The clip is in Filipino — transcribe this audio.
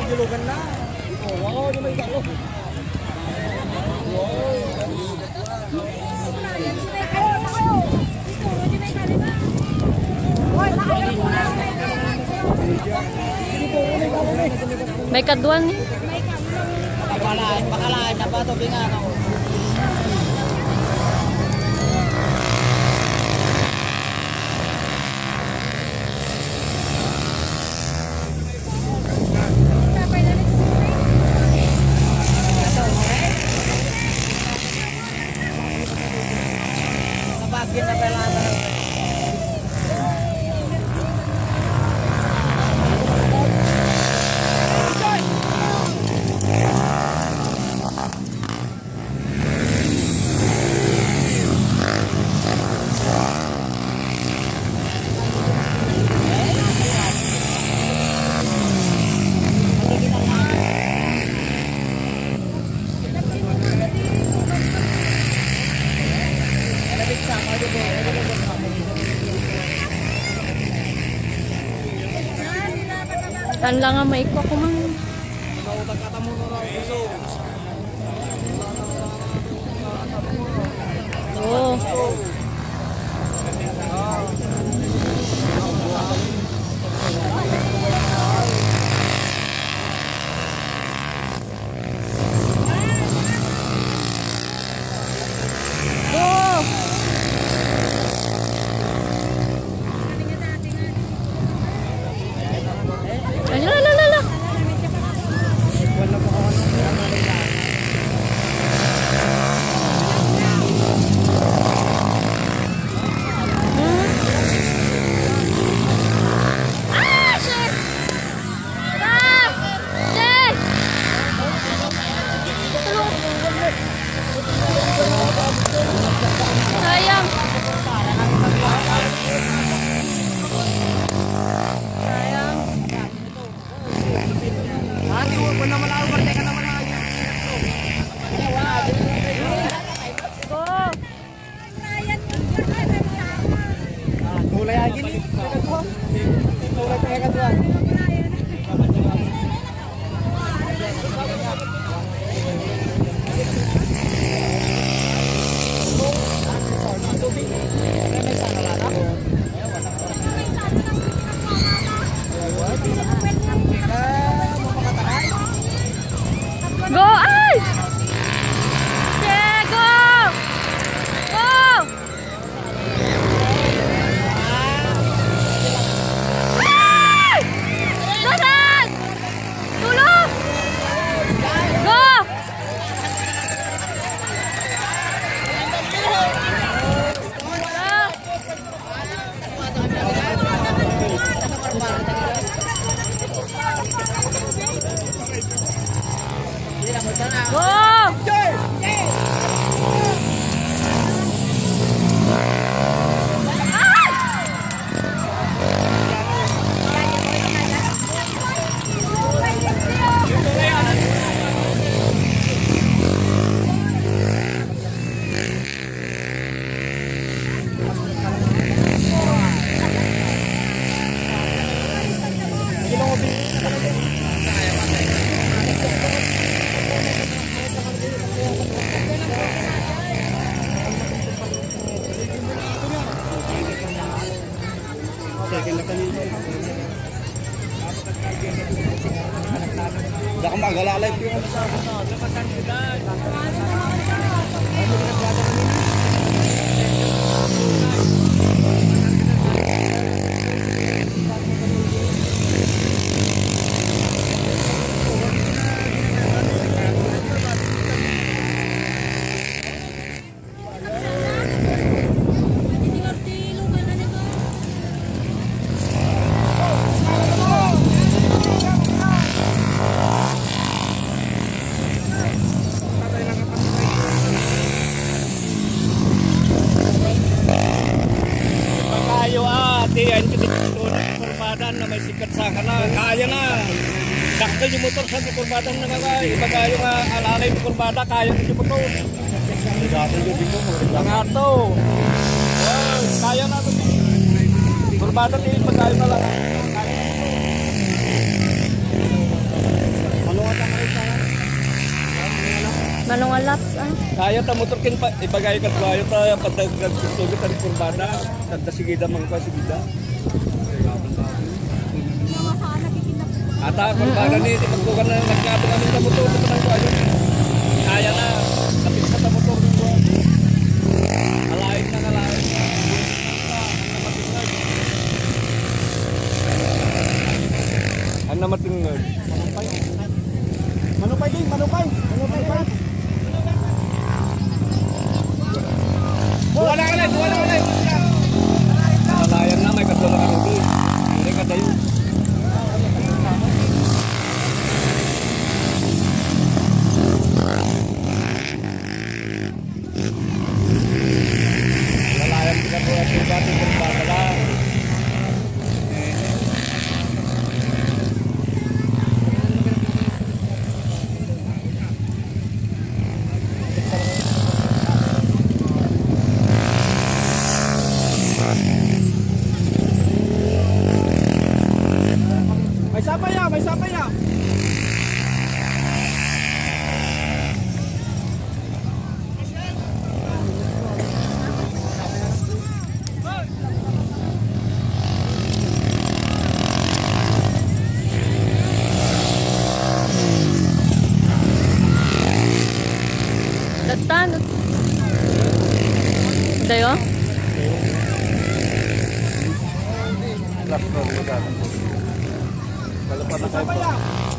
Julugan na. Wow, di may galo. May kaduan ni. Pakalain na ba ito bingan ako? Nabagin na kailangan. Tan lang nga maiko ko man. Oh. Go! Ay! Yeah, go! Go! Ay! Dasan! Tulong! Go! Baka magalalay ko yung yan yung kurbadan na may sikat sa kana. Kaya na. Dakal yung motor sa kurbadan na kaya. Iba kayo nga alalay yung kurbada. Kaya yung motor. Langato. Kaya na ito. Kurbada din. Iba kayo na lang. Malunga laps ah. Kaya ta motor kin pa ibagay ka kaya ta padagdag tugit ang kurbada tanda sigida man ka sigida. Ata kurbada ni di pagkugan na nagkato kami sa motor sa tanang ko ayun. Kaya na kapit sa motor ko. Alain na alain na. Ang namatingod. Manupay din, manupay. Manupay pa. Wala ka lang, wala ka lang. Nalayan na, may katulong ka rin doon. Hindi ka tayo. Nalayan ka po at yung dati kung baka lang. May sapay ya, may sapay ya. Datan. Dayo? Last round mo dati. Kalau pa na kayo.